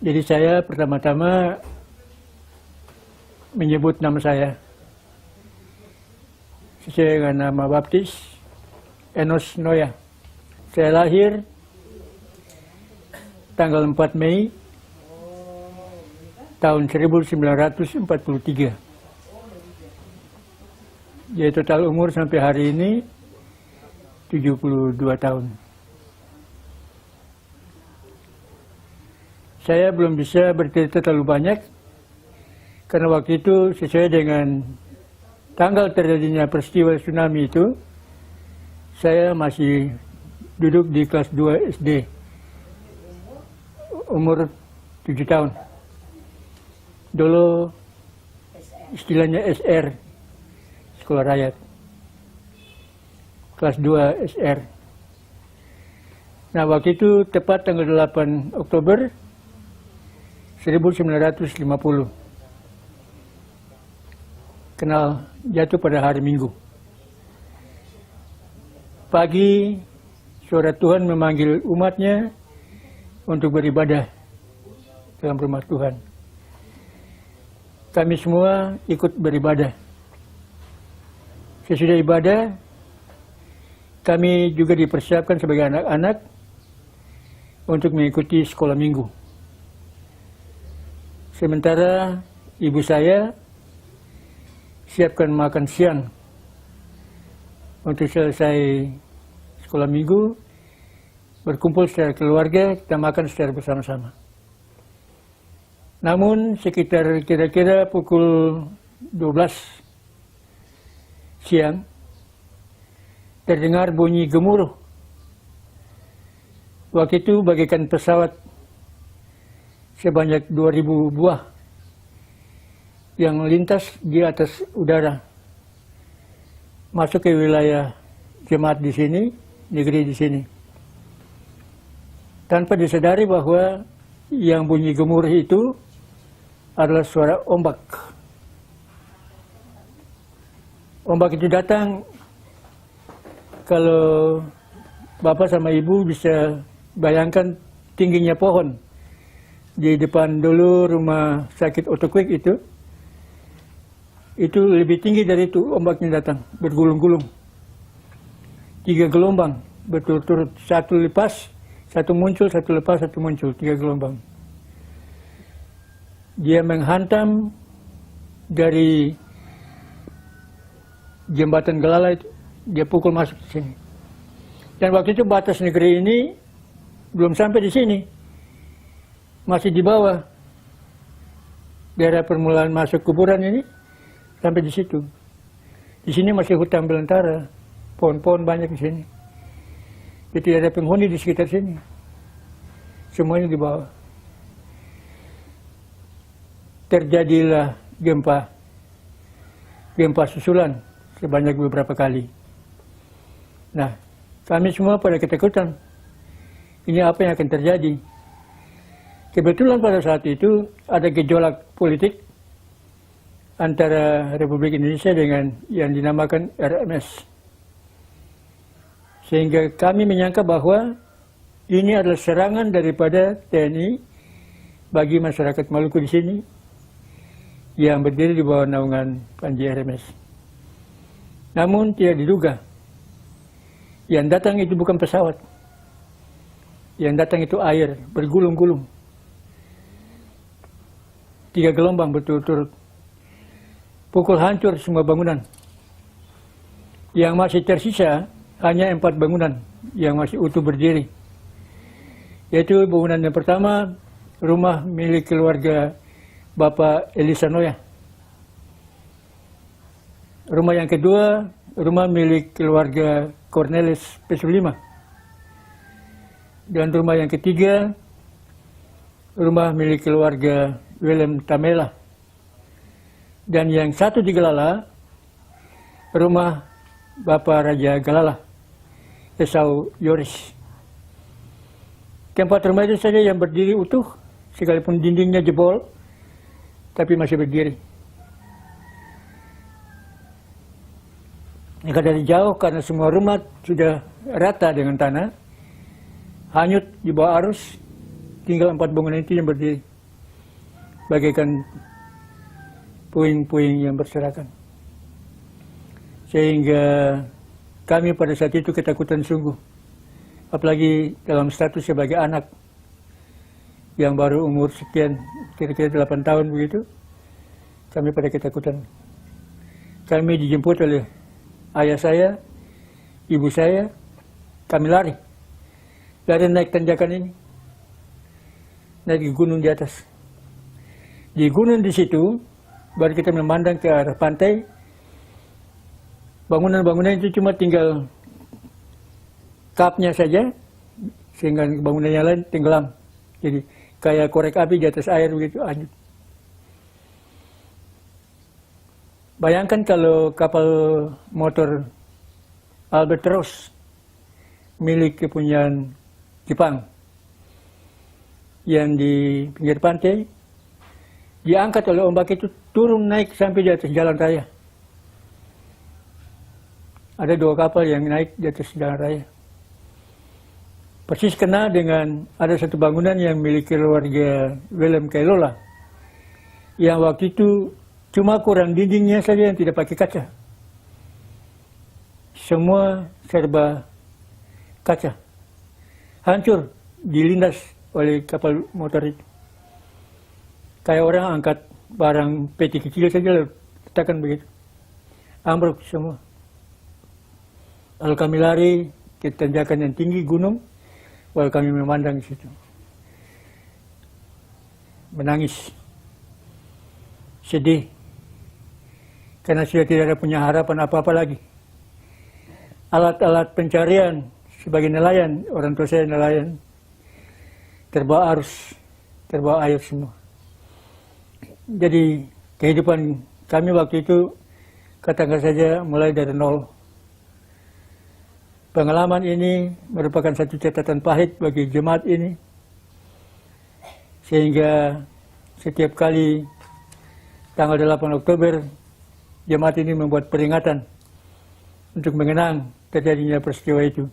Jadi saya pertama-tama menyebut nama saya sesuai dengan nama baptis Enos Noya. Saya lahir tanggal 4 Mei tahun 1943. Jadi total umur sampai hari ini 72 tahun. Saya belum bisa bercerita terlalu banyak karena waktu itu sesuai dengan tanggal terjadinya peristiwa tsunami itu, saya masih duduk di kelas 2 SD, umur 7 tahun. Dulu istilahnya SR, Sekolah Rakyat, kelas 2 SR. Nah, waktu itu tepat tanggal 8 Oktober 1950. Kenal jatuh pada hari Minggu. Pagi, suara Tuhan memanggil umatnya untuk beribadah dalam rumah Tuhan. Kami semua ikut beribadah. Sesudah ibadah, kami juga dipersiapkan sebagai anak-anak untuk mengikuti sekolah minggu. Sementara ibu saya siapkan makan siang untuk selesai sekolah minggu, berkumpul secara keluarga, kita makan secara bersama-sama. Namun sekitar kira-kira pukul 12 siang, terdengar bunyi gemuruh. Waktu itu bagaikan pesawat sebanyak 2000 buah yang lintas di atas udara, masuk ke wilayah jemaat di sini, negeri di sini, tanpa disadari bahwa yang bunyi gemuruh itu adalah suara ombak. Ombak itu datang, kalau Bapak sama Ibu bisa bayangkan tingginya pohon. Di depan dulu rumah sakit Otokwik itu lebih tinggi dari itu, ombaknya datang, bergulung-gulung. 3 gelombang, berturut-turut, satu lepas, satu muncul, satu lepas, satu muncul, 3 gelombang. Dia menghantam dari jembatan Galala itu, dia pukul masuk ke sini. Dan waktu itu batas negeri ini belum sampai di sini, masih di bawah. Daerah permulaan masuk kuburan ini sampai di situ. Di sini masih hutan belantara, pohon-pohon banyak di sini. Jadi tidak ada penghuni di sekitar sini. Semuanya di bawah. Terjadilah gempa susulan sebanyak beberapa kali. Nah, kami semua pada ketakutan. Ini apa yang akan terjadi? Kebetulan pada saat itu ada gejolak politik antara Republik Indonesia dengan yang dinamakan RMS. Sehingga kami menyangka bahwa ini adalah serangan daripada TNI bagi masyarakat Maluku di sini yang berdiri di bawah naungan Panji RMS. Namun tidak diduga, yang datang itu bukan pesawat, yang datang itu air bergulung-gulung. 3 gelombang berturut-turut, pukul hancur semua bangunan. Yang masih tersisa hanya 4 bangunan yang masih utuh berdiri. Yaitu bangunan yang pertama, rumah milik keluarga Bapak Elisa Noya. Rumah yang kedua, rumah milik keluarga Cornelis P5. Dan rumah yang ketiga, rumah milik keluarga Willem Tamela. Dan yang satu di Galala, rumah Bapak Raja Galala, Esau Yoris. Keempat rumah itu saja yang berdiri utuh, sekalipun dindingnya jebol, tapi masih berdiri. Jika dari jauh, karena semua rumah sudah rata dengan tanah, hanyut di bawah arus, tinggal 4 bangunan itu yang berdiri. bagaikan puing-puing yang berserakan. Sehingga kami pada saat itu ketakutan sungguh. Apalagi dalam status sebagai anak yang baru umur sekian, kira-kira 8 tahun begitu, kami pada ketakutan. Kami dijemput oleh ayah saya, ibu saya, kami lari. Lari naik tanjakan ini, naik ke gunung di atas. Di gunung di situ, baru kita memandang ke arah pantai. Bangunan-bangunan itu cuma tinggal kapnya saja, sehingga bangunan yang lain tenggelam. Jadi kayak korek api di atas air begitu, hanyut. Bayangkan kalau kapal motor Albatross milik kepunyaan Jepang yang di pinggir pantai diangkat oleh ombak itu turun naik sampai di atas jalan raya. Ada 2 kapal yang naik di atas jalan raya. Persis kena dengan ada satu bangunan yang milik keluarga Willem Kailola yang waktu itu cuma kurang dindingnya saja yang tidak pakai kaca. Semua serba kaca. Hancur, dilindas oleh kapal motor itu. Kayak orang angkat barang peti kecil saja letakkan begitu. Ambruk semua. Lalu kami lari ke tanjakan yang tinggi gunung, lalu kami memandang di situ. Menangis. Sedih. Karena sudah tidak ada punya harapan apa-apa lagi. Alat-alat pencarian sebagai nelayan, orang tua saya nelayan, terbawa arus, terbawa air semua. Jadi kehidupan kami waktu itu, katakan saja mulai dari nol. Pengalaman ini merupakan satu catatan pahit bagi jemaat ini, sehingga setiap kali tanggal 8 Oktober, jemaat ini membuat peringatan untuk mengenang terjadinya peristiwa itu.